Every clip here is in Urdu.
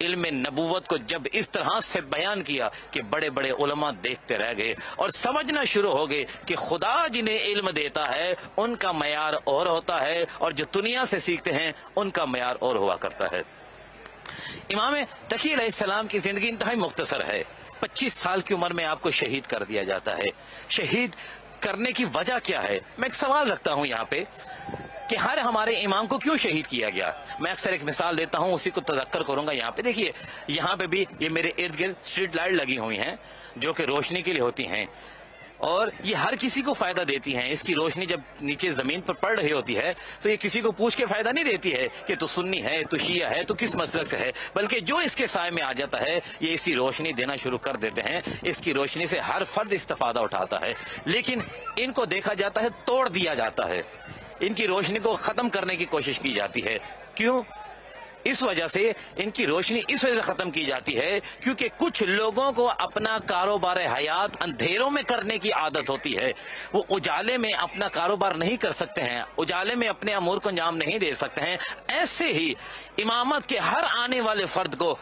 علم نبوت کو جب اس طرح سے بیان کیا کہ بڑے بڑے علماء دیکھتے رہ گئے اور سمجھنا شروع ہو گئے کہ خدا جنہیں علم دیتا ہے ان کا معیار اور ہوتا ہے اور جو دنیا سے سیکھتے ہیں ان کا معیار اور ہوا کرتا ہے۔ امام تقی علیہ السلام کی زندگی انتہائی مختصر ہے۔ 25 سال کی عمر میں آپ کو شہید کر دیا جاتا ہے۔ شہید کرنے کی وجہ کیا ہے؟ میں ایک سوال رکھتا ہوں یہاں پہ کہ ہر ہمارے امام کو کیوں شہید کیا گیا؟ میں اکثر ایک مثال دیتا ہوں، اسی کو تذکر کروں گا یہاں پہ۔ دیکھیے یہاں پہ بھی یہ میرے ارد گرد اسٹریٹ لائٹ لگی ہوئی ہیں جو کہ روشنی کے لیے ہوتی ہیں اور یہ ہر کسی کو فائدہ دیتی ہیں۔ اس کی روشنی جب نیچے زمین پر پڑ رہی ہوتی ہے تو یہ کسی کو پوچھ کے فائدہ نہیں دیتی ہے کہ تو سنی ہے، تو شیعہ ہے، تو کس مسلک سے ہے، بلکہ جو اس کے سائے میں آ جاتا ہے یہ اسی روشنی دینا شروع کر دیتے ہیں۔ اس کی روشنی سے ہر فرد استفادہ اٹھاتا ہے، لیکن ان کو دیکھا جاتا ہے توڑ دیا جاتا ہے، ان کی روشنی کو ختم کرنے کی کوشش کی جاتی ہے۔ کیوں؟ اس وجہ سے ان کی روشنی اس وجہ سے ختم کی جاتی ہے کیونکہ کچھ لوگوں کو اپنا کاروبار حیات اندھیروں میں کرنے کی عادت ہوتی ہے۔ وہ اجالے میں اپنا کاروبار نہیں کر سکتے ہیں، اجالے میں اپنے امور کو انجام نہیں دے سکتے ہیں۔ ایسے ہی امامت کے ہر آنے والے فرد کو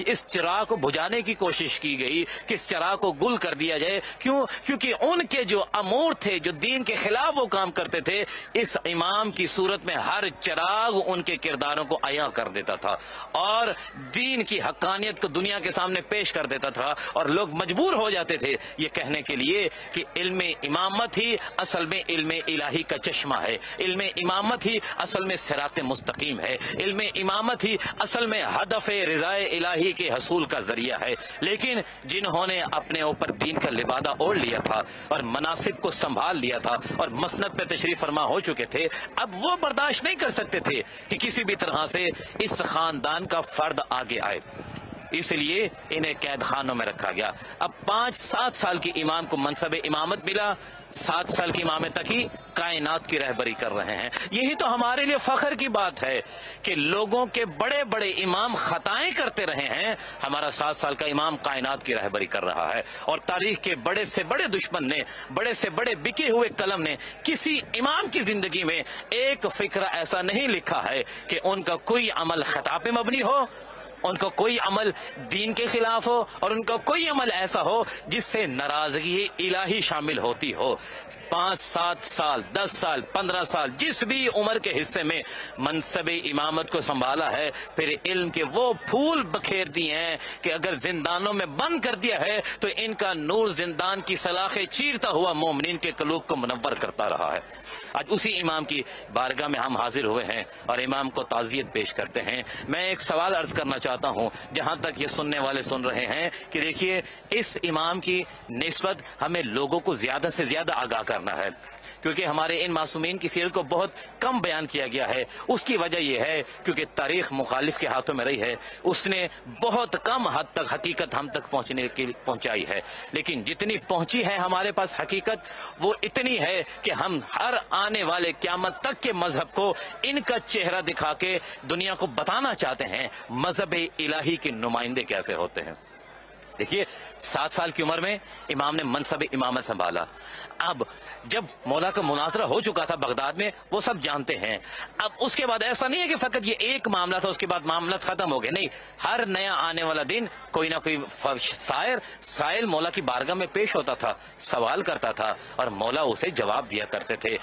اس چراغ کو بجھانے کی کوشش کی گئی کہ اس چراغ کو گل کر دیا جائے۔ کیوں؟ کیونکہ ان کے جو امور تھے، جو دین کے خلاف وہ کام کرتے تھے، اس امام کی صورت میں ہر چراغ ان کے کرداروں کو عیاں کر دیتا تھا اور دین کی حقانیت کو دنیا کے سامنے پیش کر دیتا تھا، اور لوگ مجبور ہو جاتے تھے یہ کہنے کے لیے کہ علم امامت ہی اصل میں علم الہی کا چشمہ ہے، علم امامت ہی اصل میں صراط مستقیم ہے، علم امامت ہی اصل میں ہدف رضا الہی کے حصول کا ذریعہ ہے۔ لیکن جنہوں نے اپنے اوپر دین کا لبادہ اوڑھ لیا تھا اور مناصب کو سنبھال لیا تھا اور مسند پہ تشریف فرما ہو چکے تھے، اب وہ برداشت نہیں کر سکتے تھے کہ کسی بھی طرح سے اس خاندان کا فرد آگے آئے، اس لیے انہیں قید خانوں میں رکھا گیا۔ اب 5-7 سال کی امام کو منصب امامت ملا، 7 سال کی امام تقی کائنات کی رہبری کر رہے ہیں۔ یہی تو ہمارے لیے فخر کی بات ہے کہ لوگوں کے بڑے بڑے امام خطائیں کرتے رہے ہیں، ہمارا 7 سال کا امام کائنات کی رہبری کر رہا ہے۔ اور تاریخ کے بڑے سے بڑے دشمن نے، بڑے سے بڑے بکے ہوئے قلم نے کسی امام کی زندگی میں ایک فقرہ ایسا نہیں لکھا ہے کہ ان کا کوئی عمل خطا پہ مبنی ہو، ان کا کوئی عمل دین کے خلاف ہو، اور ان کا کوئی عمل ایسا ہو جس سے ناراضگی الہی شامل ہوتی ہو۔ 5-7 سال، 10 سال، 15 سال، جس بھی عمر کے حصے میں منصب امامت کو سنبھالا ہے، پھر علم کے وہ پھول بکھیر دیے ہیں کہ اگر زندانوں میں بند کر دیا ہے تو ان کا نور زندان کی سلاخیں چیرتا ہوا مومنین کے قلوب کو منور کرتا رہا ہے۔ آج اسی امام کی بارگاہ میں ہم حاضر ہوئے ہیں اور امام کو تعزیت پیش کرتے ہیں۔ میں ایک سوال عرض کرنا چاہتا ہوں جہاں تک یہ سننے والے سن رہے ہیں کہ دیکھیے اس امام کی نسبت ہمیں لوگوں کو زیادہ سے زیادہ آگاہ کرنا ہے، کیونکہ ہمارے ان معصومین کی سیرت کو بہت کم بیان کیا گیا ہے۔ اس کی وجہ یہ ہے کیونکہ تاریخ مخالف کے ہاتھوں میں رہی ہے، اس نے بہت کم حد تک حقیقت ہم تک پہنچائی ہے، لیکن جتنی پہنچی ہے ہمارے پاس حقیقت وہ اتنی ہے کہ ہم ہر آنے والے قیامت تک کے مذہب کو ان کا چہرہ دکھا کے دنیا کو بتانا چاہتے ہیں مذہب الہی کے نمائندے کیسے ہوتے ہیں۔ دیکھیے 7 سال کی عمر میں امام نے منصب امامت سنبھالا۔ اب جب مولا کا مناظرہ ہو چکا تھا بغداد میں، وہ سب جانتے ہیں۔ اب اس کے بعد ایسا نہیں ہے کہ فقط یہ ایک معاملہ تھا اس کے بعد معاملات ختم ہو گئے، نہیں، ہر نیا آنے والا دن کوئی نہ کوئی سائل مولا کی بارگاہ میں پیش ہوتا تھا، سوال کرتا تھا اور مولا اسے جواب دیا کرتے تھے۔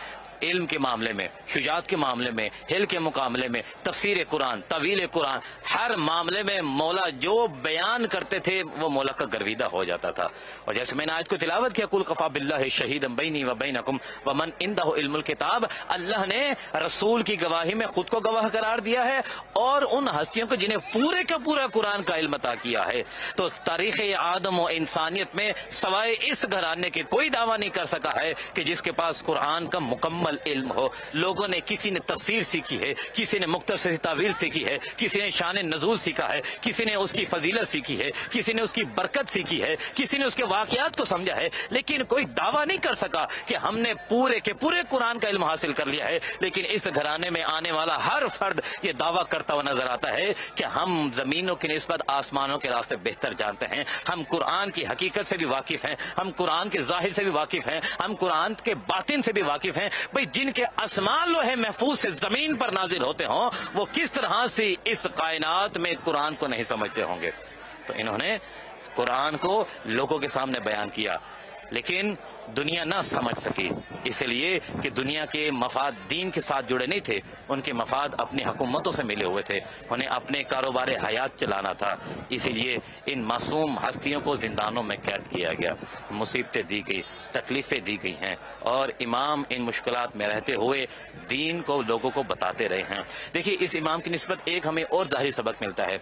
علم کے معاملے میں، شجاعت کے معاملے میں، حل کے مقابلے میں، تفسیر قرآن، طویل قرآن، ہر معاملے میں مولا جو بیان کرتے تھے وہ مولا کا گرویدہ ہو جاتا تھا۔ اور جیسے میں نے آج کو تلاوت کیا، قل کفی باللہ شہیدا بینی و بینکم ومن عندہ علم الکتاب، اللہ نے رسول کی گواہی میں خود کو گواہ قرار دیا ہے اور ان ہستیوں کو جنہیں پورے کا پورا قرآن کا علم عطا کیا ہے۔ تو تاریخ آدم و انسانیت میں سوائے اس گھرانے کے کوئی دعویٰ نہیں کر سکا ہے کہ جس کے پاس قرآن کا مکمل علم ہو۔ لوگوں نے، کسی نے تفسیر سیکھی ہے، کسی نے مختصر تعویل سیکھی ہے، کسی نے شان نزول سیکھا ہے، کسی نے اس کی فضیلت سیکھی ہے، کسی نے اس کی برکت سیکھی ہے، کسی نے اس کے واقعات کو سمجھا ہے، لیکن کوئی دعویٰ نہیں کر سکا کہ ہم نے پورے کے پورے قرآن کا علم حاصل کر لیا ہے۔ لیکن اس گھرانے میں آنے والا ہر فرد یہ دعویٰ کرتا ہوا نظر آتا ہے کہ ہم زمینوں کی نسبت آسمانوں کے راستے بہتر جانتے ہیں، ہم قرآن کی حقیقت سے بھی واقف ہیں، ہم قرآن کے ظاہر سے بھی واقف ہیں، ہم قرآن کے باطن سے بھی واقف ہیں۔ بھئی جن کے اسماء لوح محفوظ سے زمین پر نازل ہوتے ہوں وہ کس طرح سے اس کائنات میں قرآن کو نہیں سمجھتے ہوں گے؟ تو انہوں نے قرآن کو لوگوں کے سامنے بیان کیا، لیکن دنیا نہ سمجھ سکی، اس لیے کہ دنیا کے مفاد دین کے ساتھ جڑے نہیں تھے، ان کے مفاد اپنی حکومتوں سے ملے ہوئے تھے، انہیں اپنے کاروبار حیات چلانا تھا، اسی لیے ان معصوم ہستیوں کو زندانوں میں قید کیا گیا، مصیبتیں دی گئی، تکلیفیں دی گئی ہیں، اور امام ان مشکلات میں رہتے ہوئے دین کو لوگوں کو بتاتے رہے ہیں۔ دیکھیے اس امام کی نسبت ایک ہمیں اور ظاہری سبق ملتا ہے،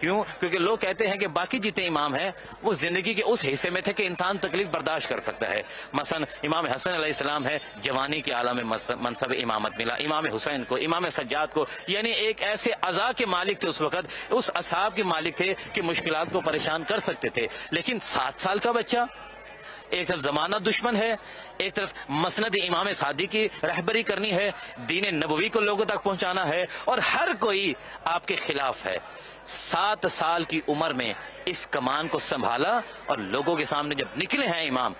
کیوں؟ کیونکہ لوگ کہتے ہیں کہ باقی جتنے امام ہیں وہ زندگی کے اس حصے میں تھے کہ انسان تکلیف برداشت کر سکتا ہے۔ مثلا امام حسن علیہ السلام ہے، جوانی کے عالم میں منصب امامت ملا، امام حسین کو، امام سجاد کو، یعنی ایک ایسے عزا کے مالک تھے اس وقت، اس اصحاب کے مالک تھے کہ مشکلات کو پریشان کر سکتے تھے، لیکن 7 سال کا بچہ، ایک طرف زمانہ دشمن ہے، ایک طرف مسند امام صادق کی رہبری کرنی ہے، دین نبوی کو لوگوں تک پہنچانا ہے، اور ہر کوئی آپ کے خلاف ہے۔ 7 سال کی عمر میں اس کمان کو سنبھالا، اور لوگوں کے سامنے جب نکلے ہیں امام،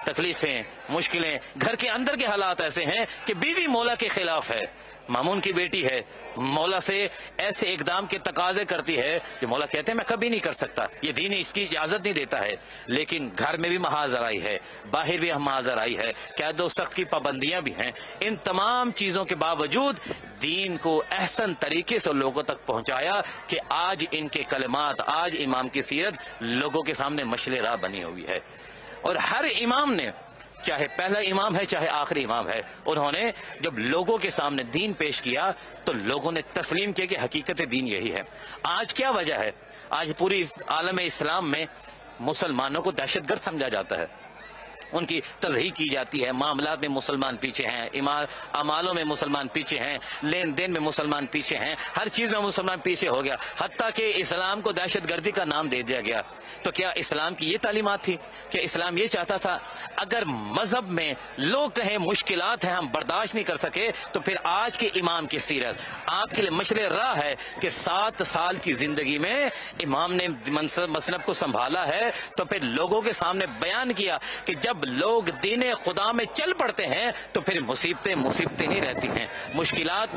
تکلیفیں، مشکلیں، گھر کے اندر کے حالات ایسے ہیں کہ بیوی مولا کے خلاف ہے، مامون کی بیٹی ہے، مولا سے ایسے اقدام کے تقاضے کرتی ہے جو مولا کہتے ہیں میں کبھی نہیں کر سکتا، یہ دین اس کی اجازت نہیں دیتا ہے، لیکن گھر میں بھی محاذر آئی ہے، باہر بھی محاذر آئی ہے، قید و سخت کی پابندیاں بھی ہیں، ان تمام چیزوں کے باوجود دین کو احسن طریقے سے لوگوں تک پہنچایا کہ آج ان کے کلمات، آج امام کی سیرت لوگوں کے سامنے مشعل راہ بنی ہوئی ہے۔ اور ہر امام نے، چاہے پہلا امام ہے چاہے آخری امام ہے، انہوں نے جب لوگوں کے سامنے دین پیش کیا تو لوگوں نے تسلیم کیا کہ حقیقت دین یہی ہے۔ آج کیا وجہ ہے؟ آج پوری عالم اسلام میں مسلمانوں کو دہشت گرد سمجھا جاتا ہے، ان کی تضحیق کی جاتی ہے، معاملات میں مسلمان پیچھے ہیں، اعمالوں میں مسلمان پیچھے ہیں، لین دین میں مسلمان پیچھے ہیں، ہر چیز میں مسلمان پیچھے ہو گیا، حتیٰ کہ اسلام کو دہشت گردی کا نام دے دیا گیا۔ تو کیا اسلام کی یہ تعلیمات تھی؟ کیا اسلام یہ چاہتا تھا؟ اگر مذہب میں لوگ کہیں مشکلات ہیں ہم برداشت نہیں کر سکے، تو پھر آج کے امام کی سیرت آپ کے لیے مشعل راہ ہے کہ 7 سال کی زندگی میں امام نے مسند کو سنبھالا ہے، تو پھر لوگوں کے سامنے بیان کیا کہ جب لوگ دین خدا میں چل پڑتے ہیں تو پھر مصیبتیں نہیں رہتی ہیں، مشکلات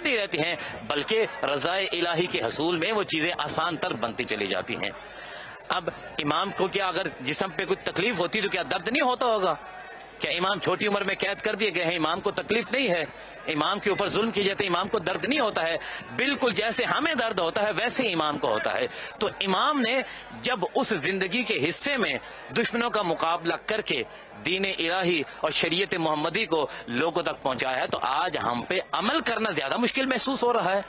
نہیں رہتی ہیں، بلکہ رضا الہی کے حصول میں وہ چیزیں آسان تر بنتی چلی جاتی ہیں۔ اب امام کو کیا اگر جسم پہ کوئی تکلیف ہوتی تو کیا درد نہیں ہوتا ہوگا؟ کیا امام چھوٹی عمر میں قید کر دیے گئے ہیں، امام کو تکلیف نہیں ہے؟ امام کے اوپر ظلم کی جاتے امام کو درد نہیں ہوتا ہے؟ بالکل جیسے ہمیں درد ہوتا ہے ویسے امام کو ہوتا ہے۔ تو امام نے جب اس زندگی کے حصے میں دشمنوں کا مقابلہ کر کے دین الہی اور شریعت محمدی کو لوگوں تک پہنچایا ہے، تو آج ہم پہ عمل کرنا زیادہ مشکل محسوس ہو رہا ہے۔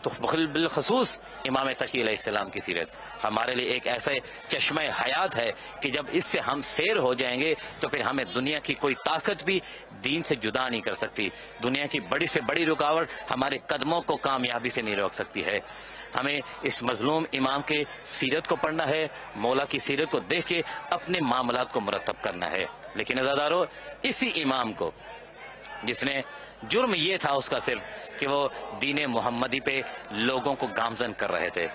تو بالخصوص امام تقی علیہ السلام کی سیرت ہمارے لیے ایک ایسے چشمہ حیات ہے کہ جب اس سے ہم سیر ہو جائیں گے تو پھر ہمیں دنیا کی کوئی طاقت بھی دین سے جدا نہیں کر سکتی، دنیا کی بڑی سے بڑی رکاوٹ ہمارے قدموں کو کامیابی سے نہیں روک سکتی ہے۔ ہمیں اس مظلوم امام کے سیرت کو پڑھنا ہے، مولا کی سیرت کو دیکھ کے اپنے معاملات کو مرتب کرنا ہے۔ لیکن عزادارو، اسی امام کو جس نے جرم یہ تھا اس کا صرف کہ وہ دین محمدی پہ لوگوں کو گامزن کر رہے تھے،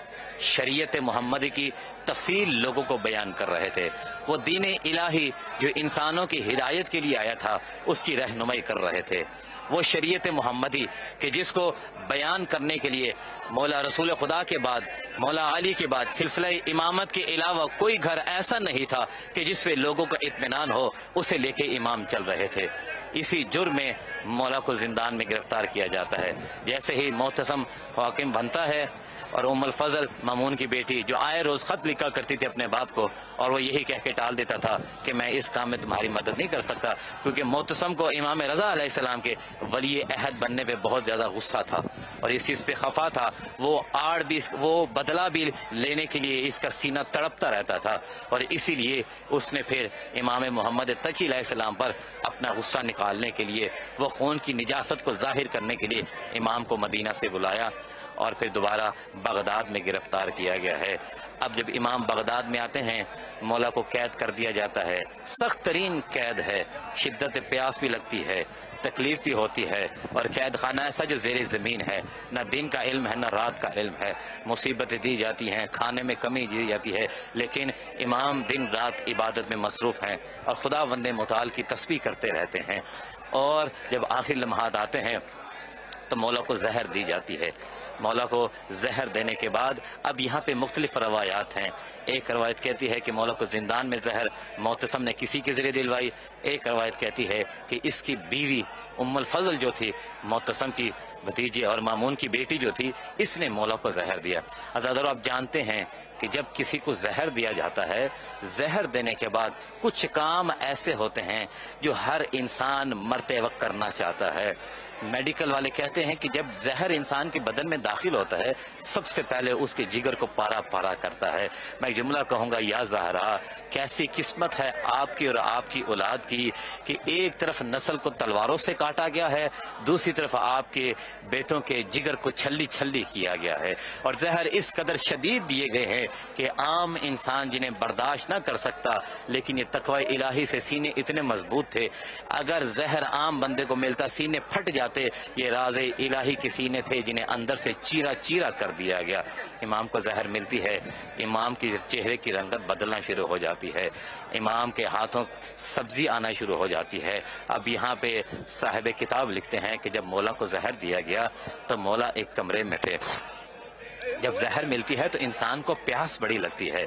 شریعت محمدی کی تفصیل لوگوں کو بیان کر رہے تھے، وہ دین الہی جو انسانوں کی ہدایت کے لیے آیا تھا اس کی رہنمائی کر رہے تھے، وہ شریعت محمدی کہ جس کو بیان کرنے کے لیے مولا رسول خدا کے بعد، مولا علی کے بعد سلسلہ امامت کے علاوہ کوئی گھر ایسا نہیں تھا کہ جس پہ لوگوں کا اطمینان ہو، اسے لے کے امام چل رہے تھے۔ اسی جرم میں مولا کو زندان میں گرفتار کیا جاتا ہے۔ جیسے ہی معتصم حاکم بنتا ہے اور ام الفضل مامون کی بیٹی جو آئے روز خط لکھا کرتی تھی اپنے باپ کو، اور وہ یہی کہہ کے ٹال دیتا تھا کہ میں اس کام میں تمہاری مدد نہیں کر سکتا، کیونکہ معتصم کو امام رضا علیہ السلام کے ولی عہد بننے پہ بہت زیادہ غصہ تھا اور اس چیز پہ خفا تھا، وہ بدلہ بھی لینے کے لیے اس کا سینہ تڑپتا رہتا تھا، اور اسی لیے اس نے پھر امام محمد تقی علیہ السلام پر اپنا غصہ نکالنے کے لیے، وہ خون کی نجاست کو ظاہر کرنے کے لیے امام کو مدینہ سے بلایا اور پھر دوبارہ بغداد میں گرفتار کیا گیا ہے۔ اب جب امام بغداد میں آتے ہیں، مولا کو قید کر دیا جاتا ہے، سخت ترین قید ہے، شدت پیاس بھی لگتی ہے، تکلیف بھی ہوتی ہے، اور قید خانہ ایسا جو زیر زمین ہے، نہ دن کا علم ہے نہ رات کا علم ہے، مصیبتیں دی جاتی ہیں، کھانے میں کمی دی جاتی ہے، لیکن امام دن رات عبادت میں مصروف ہیں اور خدا بند متعال کی تسبیح کرتے رہتے ہیں۔ اور جب آخر لمحات آتے ہیں تو مولا کو زہر دی جاتی ہے۔ مولا کو زہر دینے کے بعد اب یہاں پہ مختلف روایات ہیں۔ ایک روایت کہتی ہے کہ مولا کو زندان میں زہر معتصم نے کسی کے ذریعے دلوائی، ایک روایت کہتی ہے کہ اس کی بیوی ام الفضل جو تھی، معتصم کی بھتیجی اور مامون کی بیٹی جو تھی، اس نے مولا کو زہر دیا۔ عزیزو، آپ جانتے ہیں کہ جب کسی کو زہر دیا جاتا ہے، زہر دینے کے بعد کچھ کام ایسے ہوتے ہیں جو ہر انسان مرتے وقت کرنا چاہتا ہے۔ میڈیکل والے کہتے ہیں کہ جب زہر انسان کے بدن میں داخل ہوتا ہے، سب سے پہلے اس کے جگر کو پارا پارا کرتا ہے۔ میں ایک جملہ کہوں گا، یا زہرا، کیسی قسمت ہے آپ کی اور آپ کی اولاد کی کہ ایک طرف نسل کو تلواروں سے کاٹا گیا ہے، دوسری طرف آپ کے بیٹوں کے جگر کو چھلی چھلی کیا گیا ہے، اور زہر اس قدر شدید دیے گئے ہیں کہ عام انسان جنہیں برداشت نہ کر سکتا، لیکن یہ تقوی الہی سے سینے اتنے مضبوط تھے، اگر زہر عام بندے کو ملتا سینے پھٹ جاتے۔ یہ راز الہی کے سینے تھے جنہیں اندر سے چیرا چیرا کر دیا گیا۔ امام کو زہر ملتی ہے، امام کی چہرے کی رنگت بدلنا شروع ہو جاتی ہے، امام کے ہاتھوں سبزی آنا شروع ہو جاتی ہے۔ اب یہاں پہ صاحب کتاب لکھتے ہیں کہ جب مولا کو زہر دیا گیا تو مولا ایک کمرے میں تھے۔ جب زہر ملتی ہے تو انسان کو پیاس بڑی لگتی ہے۔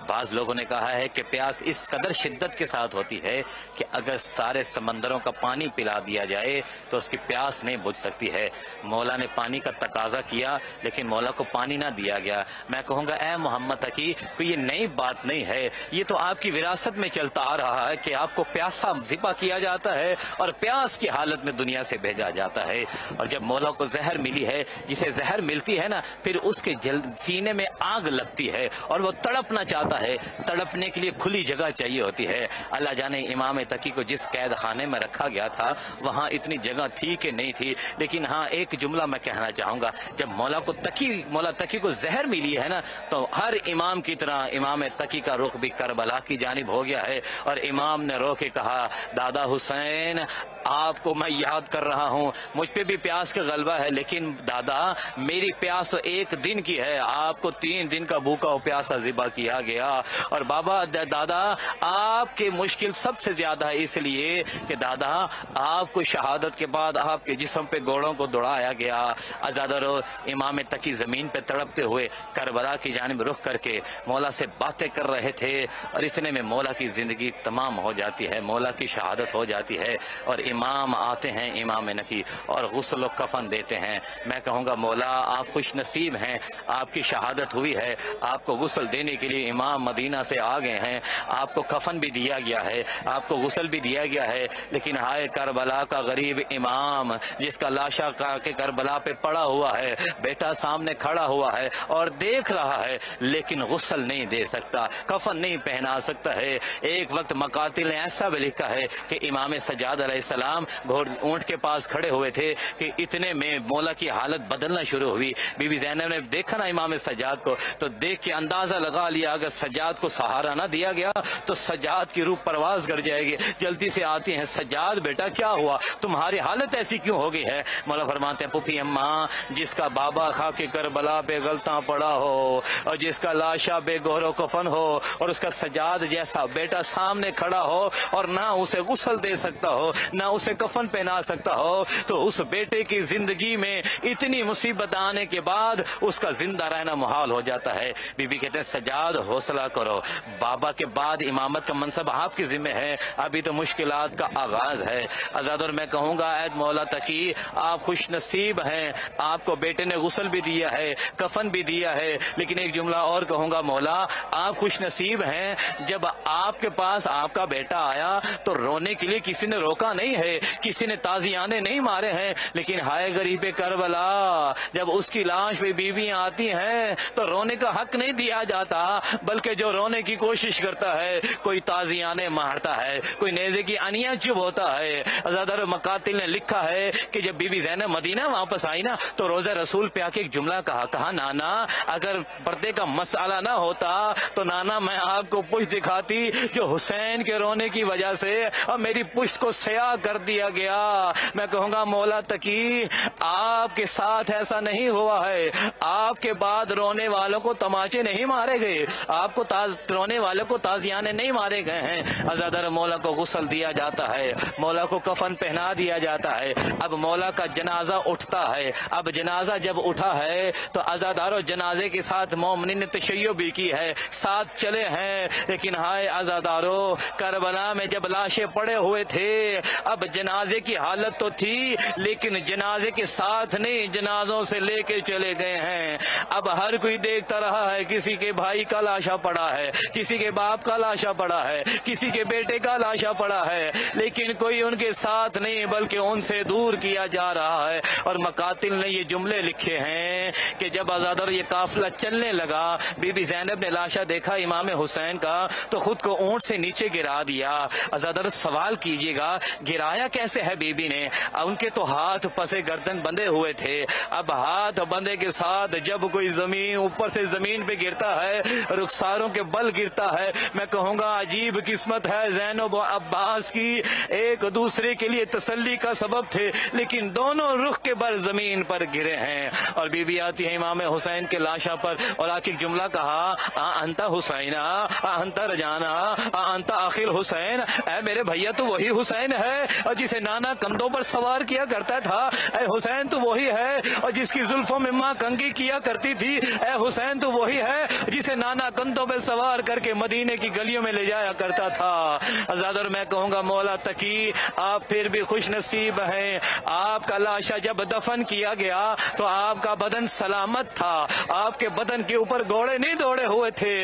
بعض لوگوں نے کہا ہے کہ پیاس اس قدر شدت کے ساتھ ہوتی ہے کہ اگر سارے سمندروں کا پانی پلا دیا جائے تو اس کی پیاس نہیں بجھ سکتی ہے۔ مولا نے پانی کا تقاضا کیا لیکن مولا کو پانی نہ دیا گیا۔ میں کہوں گا اے محمد تقی، کوئی یہ نئی بات نہیں ہے، یہ تو آپ کی وراثت میں چلتا آ رہا ہے کہ آپ کو پیاسا ذبح کیا جاتا ہے اور پیاس کی حالت میں دنیا سے بھیجا جاتا ہے۔ اور جب مولا کو زہر ملی ہے، جسے زہر ملتی ہے نا، پھر اس کے سینے میں آگ لگتی ہے اور وہ تڑپنا چاہتا ہے۔ تڑپنے کے لیے کھلی جگہ چاہیے ہوتی ہے۔ اللہ جانے امام تقی کو جس قید خانے میں رکھا گیا تھا وہاں اتنی جگہ تھی کہ نہیں تھی، لیکن ہاں ایک جملہ میں کہنا چاہوں گا، جب مولا تقی کو زہر ملی ہے نا، تو ہر امام کی طرح امام تقی کا رخ بھی کربلا کی جانب ہو گیا ہے، اور امام نے رو کے کہا، دادا حسین آپ کو میں یاد کر رہا ہوں، مجھ پہ بھی پیاس کا غلبہ ہے، لیکن دادا میری پیاس تو ایک دن کی ہے، آپ کو 3 دن کا بھوکا و پیاسا ذبح کیا گیا، اور بابا دادا آپ کے مشکل سب سے زیادہ ہے اس لیے کہ دادا آپ کو شہادت کے بعد آپ کے جسم پہ گھوڑوں کو دوڑایا گیا۔ عزادارو، امام تقی زمین پہ تڑپتے ہوئے کربلا کی جانب رخ کر کے مولا سے باتیں کر رہے تھے، اور اتنے میں مولا کی زندگی تمام ہو جاتی ہے، مولا کی شہادت ہو جاتی ہے، اور امام آتے ہیں امام نقی اور غسل و کفن دیتے ہیں۔ میں کہوں گا مولا آپ خوش نصیب ہیں، آپ کی شہادت ہوئی ہے، آپ کو غسل دینے کے لیے امام مدینہ سے آ گئے ہیں، آپ کو کفن بھی دیا گیا ہے، آپ کو غسل بھی دیا گیا ہے، لیکن ہائے کربلا کا غریب امام جس کا لاشا کے کربلا پہ پڑا ہوا ہے، بیٹا سامنے کھڑا ہوا ہے اور دیکھ رہا ہے، لیکن غسل نہیں دے سکتا، کفن نہیں پہنا سکتا ہے۔ ایک وقت مقاتل نے ایسا بھی لکھا ہے کہ امام سجاد علیہ السلام اونٹ کے پاس کھڑے ہوئے تھے کہ اتنے میں مولا کی حالت بدلنا شروع ہوئی۔ بی بی زینب نے دیکھا نا امام سجاد کو، تو دیکھ کے اندازہ لگا لیا اگر سجاد کو سہارا نہ دیا گیا تو سجاد کی روح پرواز کر جائے گی۔ جلدی سے آتی ہیں، سجاد بیٹا کیا ہوا، تمہاری حالت ایسی کیوں ہو گئی ہے؟ مولا فرماتے ہیں پھوپھی اماں، جس کا بابا خاک کربلا پہ غلطاں پڑا ہو اور جس کا لاشا بے گہر و کفن ہو اور اس کا سجاد جیسا بیٹا سامنے کھڑا ہو اور نہ اسے غسل دے سکتا ہو نہ اسے کفن پہنا سکتا ہو، تو اس بیٹے کی زندگی میں اتنی مصیبت آنے کے بعد اس کا زندہ رہنا محال ہو جاتا ہے۔ بی بی کہتے ہیں سجاد حوصلہ کرو، بابا کے بعد امامت کا منصب آپ کے ذمہ ہے، ابھی تو مشکلات کا آغاز ہے۔ آزاد، اور میں کہوں گا اے مولا تقی آپ خوش نصیب ہیں، آپ کو بیٹے نے غسل بھی دیا ہے، کفن بھی دیا ہے، لیکن ایک جملہ اور کہوں گا مولا آپ خوش نصیب ہیں، جب آپ کے پاس آپ کا بیٹا آیا تو رونے کے لیے کسی نے روکا نہیں ہے، کسی نے تازیانے نہیں مارے ہیں، لیکن ہائے غریب کربلا جب اس کی لاش پہ بیویاں آتی ہیں تو رونے کا حق نہیں دیا جاتا، بلکہ کے جو رونے کی کوشش کرتا ہے، کوئی تازیانے مارتا ہے، کوئی نیزے کی انیاں چب ہوتا ہے۔ عزادار مقاتل نے لکھا ہے کہ جب بی بی زینب مدینہ واپس آئی نا تو روزہ رسول پہ آ کے ایک جملہ کہا نانا اگر پردے کا مسئلہ نہ ہوتا تو نانا میں آپ کو پشت دکھاتی جو حسین کے رونے کی وجہ سے اب میری پشت کو سیاہ کر دیا گیا۔ میں کہوں گا مولا تقی آپ کے ساتھ ایسا نہیں ہوا ہے، آپ کے بعد رونے والوں کو تماچے نہیں مارے گئے، آپ کو رونے والوں کو تازیانے نہیں مارے گئے ہیں۔ عزادار مولا کو غسل دیا جاتا ہے، مولا کو کفن پہنا دیا جاتا ہے، اب مولا کا جنازہ اٹھتا ہے۔ اب جنازہ جب اٹھا ہے تو عزاداروں جنازے کے ساتھ مومنین نے تشیع بھی کی ہے، ساتھ چلے ہیں، لیکن ہائے عزاداروں کربلا میں جب لاشیں پڑے ہوئے تھے اب جنازے کی حالت تو تھی لیکن جنازے کے ساتھ نہیں، جنازوں سے لے کے چلے گئے ہیں۔ اب ہر کوئی دیکھتا رہا ہے، کسی کے بھائی کا لاشا پڑا ہے، کسی کے باپ کا لاشا پڑا ہے، کسی کے بیٹے کا لاشا پڑا ہے، لیکن کوئی ان کے ساتھ نہیں بلکہ ان سے دور کیا جا رہا ہے۔ اور مقاتل نے یہ جملے لکھے ہیں کہ جب عزادار یہ قافلہ چلنے لگا، بی بی زینب نے لاشا دیکھا امام حسین کا تو خود کو اونٹ سے نیچے گرا دیا۔ عزادار سوال کیجئے گا گرایا کیسے ہے بی بی نے؟ ان کے تو ہاتھ پسے گردن بندھے ہوئے تھے، اب ہاتھ بندھے کے ساتھ جب کوئی زمین اوپر سے زمین پہ گرتا ہے رخساروں کے بل گرتا ہے، میں کہوں گا عجیب قسمت ہے زینب و عباس کی، ایک دوسرے کے لیے تسلی کا سبب تھے لیکن دونوں رخ کے بر زمین پر گرے ہیں۔ اور بی بی آتی ہے امام حسین کے لاشا پر اور آخر جملہ کہا انت حسین انت رجانا انت آخر حسین، اے میرے بھیا تو وہی حسین ہے اور جسے نانا کندھوں پر سوار کیا کرتا تھا، اے حسین تو وہی ہے اور جس کی زلفوں میں ماں کنگھی کیا کرتی تھی، اے حسین تو وہی ہے جسے نانا کندھوں پہ سوار کر کے مدینے کی گلیوں میں لے جایا کرتا تھا۔ عزادار میں کہوں گا مولا تقی آپ پھر بھی خوش نصیب ہیں، آپ کا لاشا جب دفن کیا گیا تو آپ کا بدن سلامت تھا، آپ کے بدن کے اوپر گھوڑے نہیں دوڑے ہوئے تھے،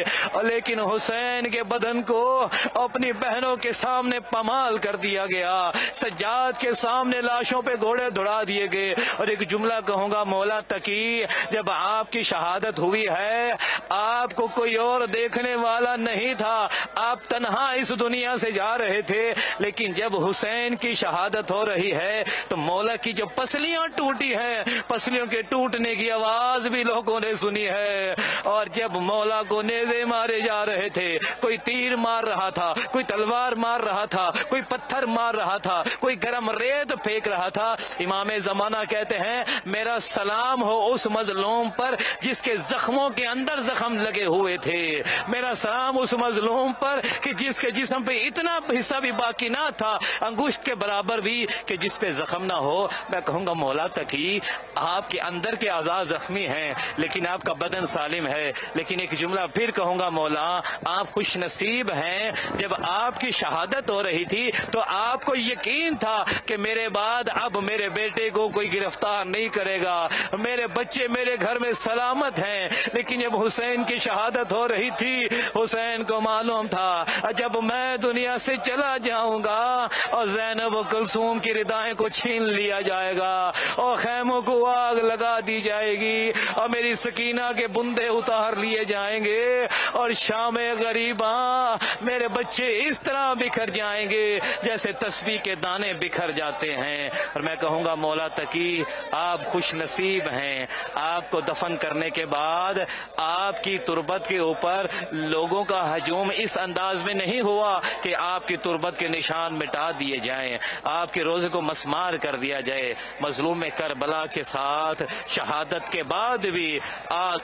لیکن حسین کے بدن کو اپنی بہنوں کے سامنے پامال کر دیا گیا، سجاد کے سامنے لاشوں پہ گھوڑے دوڑا دیے گئے۔ اور ایک جملہ کہوں گا مولا تقی جب آپ کی شہادت ہوئی ہے آپ کو کوئی اور دیکھنے والا نہیں تھا، آپ تنہا اس دنیا سے جا رہے تھے، لیکن جب حسین کی شہادت ہو رہی ہے تو مولا کی جو پسلیاں ٹوٹی ہیں پسلیوں کے ٹوٹنے کی آواز بھی لوگوں نے سنی ہے۔ اور جب مولا کو نیزے مارے جا رہے تھے، کوئی تیر مار رہا تھا، کوئی تلوار مار رہا تھا، کوئی پتھر مار رہا تھا، کوئی گرم ریت پھینک رہا تھا، امام زمانہ کہتے ہیں میرا سلام ہو اس مظلوم پر جس کے زخموں کے اندر زخم لگے ہوئے تھے، میرا سلام اس مظلوم پر کہ جس کے جسم پہ اتنا حصہ بھی باقی نہ تھا انگشت کے برابر بھی کہ جس پہ زخم نہ ہو۔ میں کہوں گا مولا تقی آپ کے اندر کے اعضاء زخمی ہیں لیکن آپ کا بدن سالم ہے، لیکن ایک جملہ پھر کہوں گا مولا آپ خوش نصیب ہیں، جب آپ کی شہادت ہو رہی تھی تو آپ کو یقین تھا کہ میرے بعد اب میرے بیٹے کو کوئی گرفتار نہیں کرے گا، میرے بچے میرے گھر میں سلامت ہیں، لیکن جب حسین کی شہادت ہو رہی تھی حسین کو معلوم تھا جب میں دنیا سے چلا جاؤں گا اور زینب و کلثوم کی ردائیں کو چھین لیا جائے گا اور خیموں کو آگ لگا دی جائے گی اور میری سکینہ کے بندے اتار لیے جائیں گے اور شام غریباں میرے بچے اس طرح بکھر جائیں گے جیسے تسبیح کے دانے بکھر جاتے ہیں۔ اور میں کہوں گا مولا تقی آپ خوش نصیب ہیں، آپ کو دفن کرنے کے بعد آپ کی تربت کے اوپر لوگوں کا ہجوم اس انداز میں نہیں ہوا کہ آپ کی تربت کے نشان مٹا دیے جائیں، آپ کے روزے کو مسمار کر دیا جائے۔ مظلوم کربلا کے ساتھ شہادت کے بعد بھی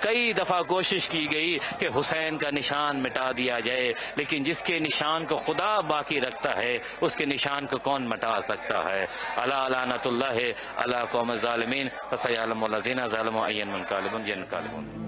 کئی دفعہ کوشش کی گئی کہ حسین کا نشان مٹا دیا جائے، لیکن جس کے نشان کو خدا باقی رکھتا ہے اس کے نشان کو کون مٹا سکتا ہے۔ الا لعنت اللہ علی قوم الظالمین فسیعلم الذین ظلموا ای منقلب ینقلبون۔